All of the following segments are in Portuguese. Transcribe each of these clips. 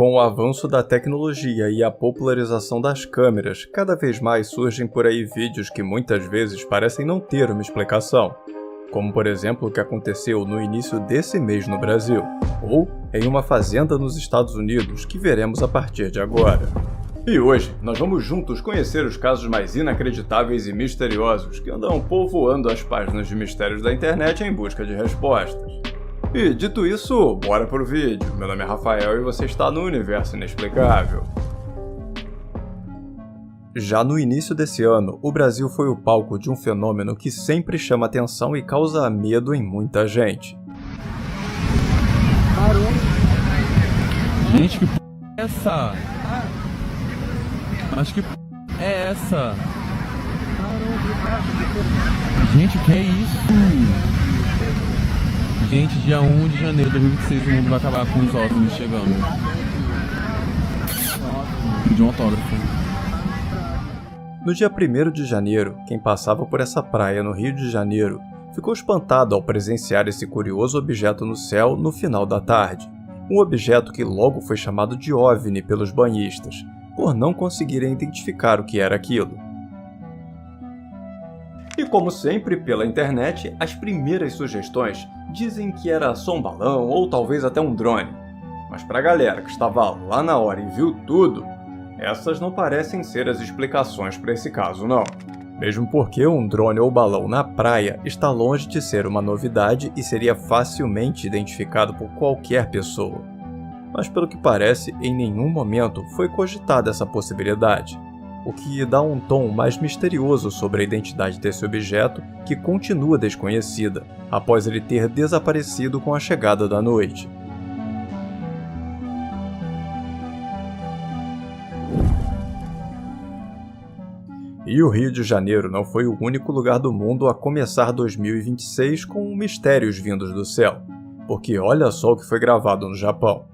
Com o avanço da tecnologia e a popularização das câmeras, cada vez mais surgem por aí vídeos que muitas vezes parecem não ter uma explicação, como por exemplo o que aconteceu no início desse mês no Brasil, ou em uma fazenda nos Estados Unidos, que veremos a partir de agora. E hoje, nós vamos juntos conhecer os casos mais inacreditáveis e misteriosos que andam povoando as páginas de mistérios da internet em busca de respostas. E dito isso, bora pro vídeo. Meu nome é Rafael e você está no Universo Inexplicável. Já no início desse ano, o Brasil foi o palco de um fenômeno que sempre chama atenção e causa medo em muita gente. Gente, que p*** é essa? Acho que p*** é essa? Gente, o que é isso? Gente, dia 1 de janeiro de 2026 o mundo vai acabar com os OVNIs chegando. De um autógrafo. No dia 1º de janeiro, quem passava por essa praia no Rio de Janeiro ficou espantado ao presenciar esse curioso objeto no céu no final da tarde. Um objeto que logo foi chamado de OVNI pelos banhistas, por não conseguirem identificar o que era aquilo. E como sempre, pela internet, as primeiras sugestões dizem que era só um balão ou talvez até um drone. Mas pra galera que estava lá na hora e viu tudo, essas não parecem ser as explicações para esse caso não. Mesmo porque um drone ou balão na praia está longe de ser uma novidade e seria facilmente identificado por qualquer pessoa. Mas pelo que parece, em nenhum momento foi cogitada essa possibilidade, o que dá um tom mais misterioso sobre a identidade desse objeto que continua desconhecida, após ele ter desaparecido com a chegada da noite. E o Rio de Janeiro não foi o único lugar do mundo a começar 2026 com mistérios vindos do céu, porque olha só o que foi gravado no Japão.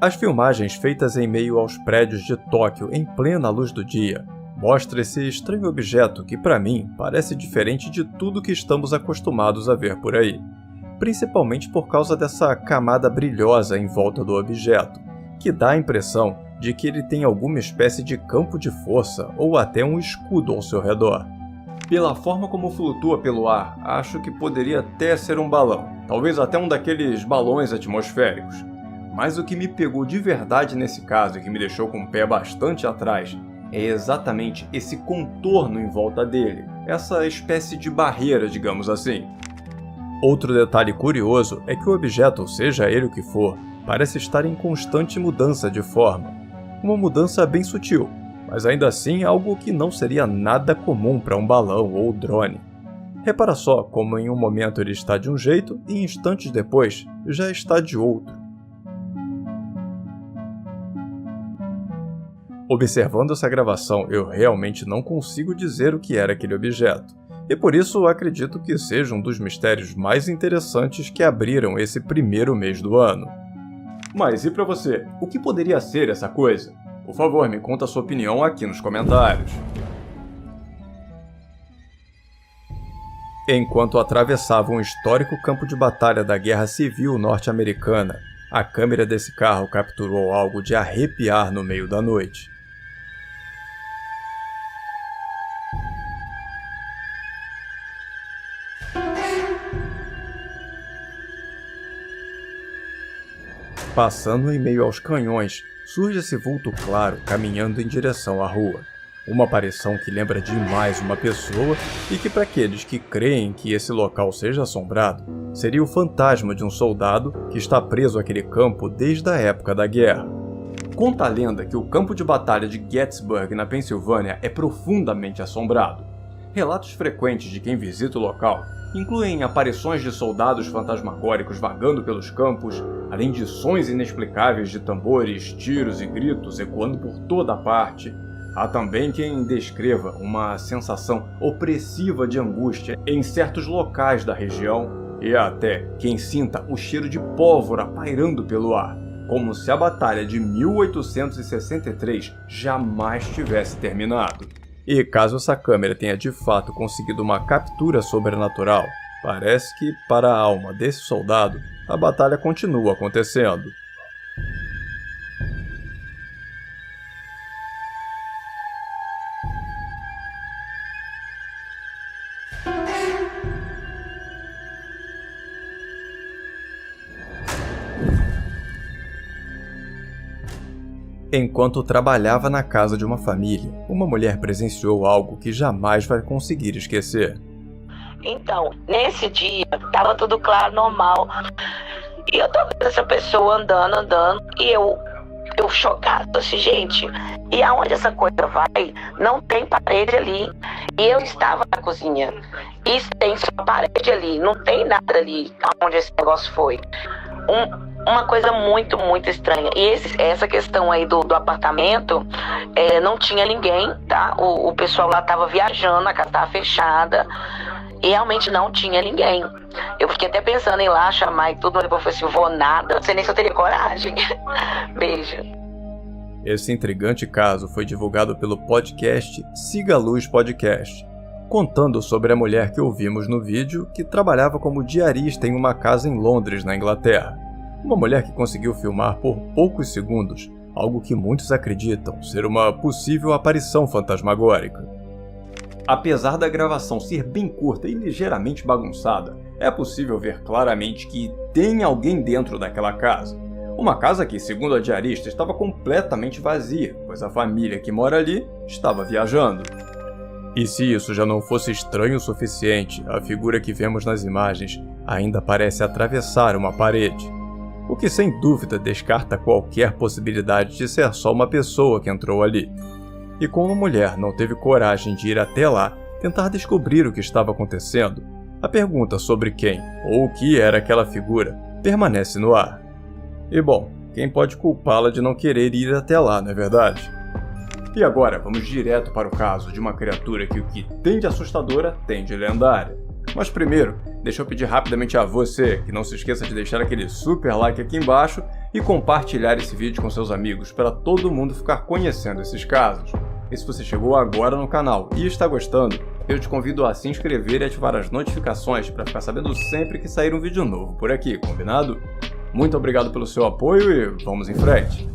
As filmagens feitas em meio aos prédios de Tóquio em plena luz do dia mostram esse estranho objeto que, para mim, parece diferente de tudo que estamos acostumados a ver por aí, principalmente por causa dessa camada brilhosa em volta do objeto, que dá a impressão de que ele tem alguma espécie de campo de força ou até um escudo ao seu redor. Pela forma como flutua pelo ar, acho que poderia até ser um balão, talvez até um daqueles balões atmosféricos. Mas o que me pegou de verdade nesse caso e que me deixou com o pé bastante atrás é exatamente esse contorno em volta dele, essa espécie de barreira, digamos assim. Outro detalhe curioso é que o objeto, seja ele o que for, parece estar em constante mudança de forma. Uma mudança bem sutil, mas ainda assim algo que não seria nada comum para um balão ou drone. Repara só como em um momento ele está de um jeito e instantes depois já está de outro. Observando essa gravação, eu realmente não consigo dizer o que era aquele objeto, e por isso acredito que seja um dos mistérios mais interessantes que abriram esse primeiro mês do ano. Mas e pra você, o que poderia ser essa coisa? Por favor, me conta a sua opinião aqui nos comentários. Enquanto atravessava um histórico campo de batalha da Guerra Civil norte-americana, a câmera desse carro capturou algo de arrepiar no meio da noite. Passando em meio aos canhões, surge esse vulto claro caminhando em direção à rua. Uma aparição que lembra demais uma pessoa e que, para aqueles que creem que esse local seja assombrado, seria o fantasma de um soldado que está preso àquele campo desde a época da guerra. Conta a lenda que o campo de batalha de Gettysburg, na Pensilvânia, é profundamente assombrado. Relatos frequentes de quem visita o local incluem aparições de soldados fantasmagóricos vagando pelos campos, além de sons inexplicáveis de tambores, tiros e gritos ecoando por toda a parte, Há também quem descreva uma sensação opressiva de angústia em certos locais da região e até quem sinta o cheiro de pólvora pairando pelo ar, como se a batalha de 1863 jamais tivesse terminado. E caso essa câmera tenha de fato conseguido uma captura sobrenatural, parece que para a alma desse soldado, a batalha continua acontecendo. Enquanto trabalhava na casa de uma família, uma mulher presenciou algo que jamais vai conseguir esquecer. Então, nesse dia, tava tudo claro, normal. E eu tô vendo essa pessoa andando, e eu chocado, assim, gente, e aonde essa coisa vai, não tem parede ali. E eu estava na cozinha, e tem só parede ali, não tem nada ali, aonde esse negócio foi. Uma coisa muito, muito estranha. E essa questão aí do apartamento, não tinha ninguém, tá? O pessoal lá tava viajando, a casa tava fechada. E realmente não tinha ninguém. Eu fiquei até pensando em ir lá, chamar e tudo, mas depois eu falei assim, vou nada. Não sei nem se eu teria coragem. Beijo. Esse intrigante caso foi divulgado pelo podcast Siga a Luz Podcast, contando sobre a mulher que ouvimos no vídeo que trabalhava como diarista em uma casa em Londres, na Inglaterra. Uma mulher que conseguiu filmar por poucos segundos algo que muitos acreditam ser uma possível aparição fantasmagórica. Apesar da gravação ser bem curta e ligeiramente bagunçada, é possível ver claramente que tem alguém dentro daquela casa. Uma casa que, segundo a diarista, estava completamente vazia, pois a família que mora ali estava viajando. E se isso já não fosse estranho o suficiente, a figura que vemos nas imagens ainda parece atravessar uma parede, o que sem dúvida descarta qualquer possibilidade de ser só uma pessoa que entrou ali. E como a mulher não teve coragem de ir até lá tentar descobrir o que estava acontecendo, a pergunta sobre quem ou o que era aquela figura permanece no ar. E bom, quem pode culpá-la de não querer ir até lá, não é verdade? E agora vamos direto para o caso de uma criatura que o que tem de assustadora tem de lendária. Mas primeiro, deixa eu pedir rapidamente a você que não se esqueça de deixar aquele super like aqui embaixo e compartilhar esse vídeo com seus amigos para todo mundo ficar conhecendo esses casos. E se você chegou agora no canal e está gostando, eu te convido a se inscrever e ativar as notificações para ficar sabendo sempre que sair um vídeo novo por aqui, combinado? Muito obrigado pelo seu apoio e vamos em frente!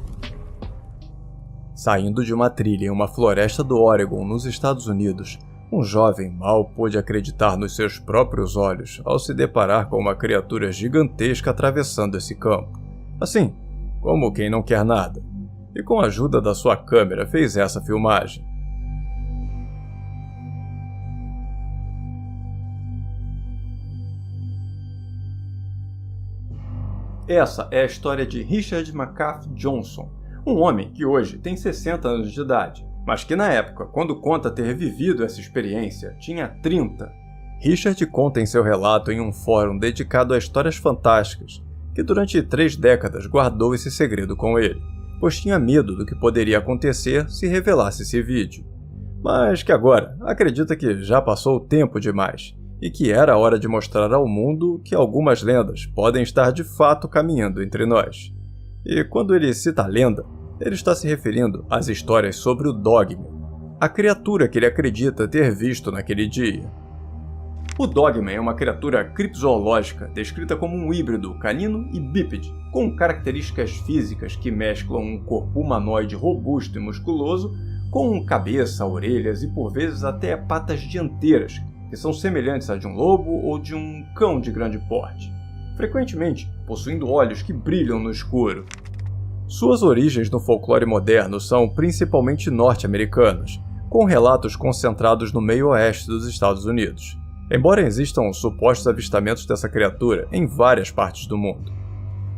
Saindo de uma trilha em uma floresta do Oregon, nos Estados Unidos, um jovem mal pôde acreditar nos seus próprios olhos ao se deparar com uma criatura gigantesca atravessando esse campo. Assim, como quem não quer nada. E com a ajuda da sua câmera fez essa filmagem. Essa é a história de Richard McAfee Johnson, um homem que hoje tem 60 anos de idade, mas que na época, quando conta ter vivido essa experiência, tinha 30. Richard conta em seu relato em um fórum dedicado a histórias fantásticas, que durante 3 décadas guardou esse segredo com ele, pois tinha medo do que poderia acontecer se revelasse esse vídeo. Mas que agora acredita que já passou o tempo demais, e que era a hora de mostrar ao mundo que algumas lendas podem estar de fato caminhando entre nós. E quando ele cita lenda, ele está se referindo às histórias sobre o Dogman, a criatura que ele acredita ter visto naquele dia. O Dogman é uma criatura criptozoológica descrita como um híbrido canino e bípede, com características físicas que mesclam um corpo humanoide robusto e musculoso com cabeça, orelhas e por vezes até patas dianteiras, que são semelhantes a de um lobo ou de um cão de grande porte, frequentemente possuindo olhos que brilham no escuro. Suas origens no folclore moderno são principalmente norte-americanas, com relatos concentrados no meio oeste dos Estados Unidos, embora existam supostos avistamentos dessa criatura em várias partes do mundo.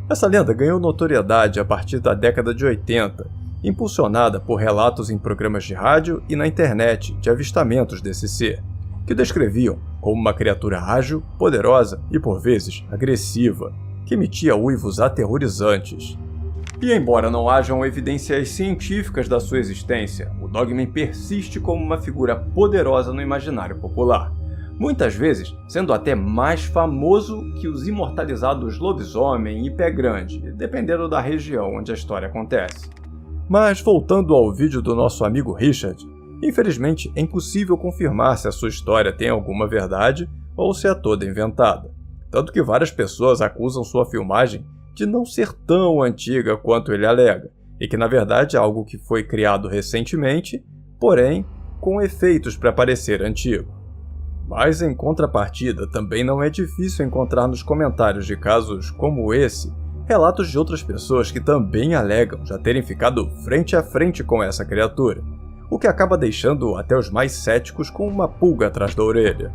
Essa lenda ganhou notoriedade a partir da década de 80, impulsionada por relatos em programas de rádio e na internet de avistamentos desse ser, que o descreviam como uma criatura ágil, poderosa e por vezes agressiva, que emitia uivos aterrorizantes. E embora não hajam evidências científicas da sua existência, o Dogman persiste como uma figura poderosa no imaginário popular, muitas vezes sendo até mais famoso que os imortalizados lobisomem e pé grande, dependendo da região onde a história acontece. Mas voltando ao vídeo do nosso amigo Richard, infelizmente é impossível confirmar se a sua história tem alguma verdade ou se é toda inventada, tanto que várias pessoas acusam sua filmagem de não ser tão antiga quanto ele alega, e que na verdade é algo que foi criado recentemente, porém com efeitos para parecer antigo. Mas em contrapartida, também não é difícil encontrar nos comentários de casos como esse, relatos de outras pessoas que também alegam já terem ficado frente a frente com essa criatura, o que acaba deixando até os mais céticos com uma pulga atrás da orelha.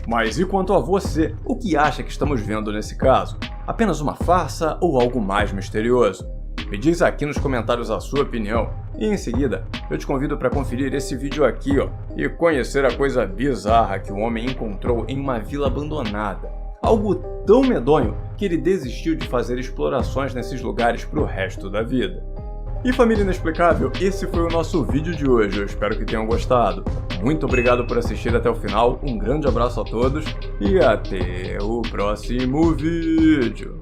Mas e quanto a você? O que acha que estamos vendo nesse caso? Apenas uma farsa ou algo mais misterioso? Me diz aqui nos comentários a sua opinião. E em seguida, eu te convido para conferir esse vídeo aqui, e conhecer a coisa bizarra que o homem encontrou em uma vila abandonada. Algo tão medonho que ele desistiu de fazer explorações nesses lugares pro resto da vida. E família inexplicável, esse foi o nosso vídeo de hoje, eu espero que tenham gostado. Muito obrigado por assistir até o final, um grande abraço a todos e até o próximo vídeo.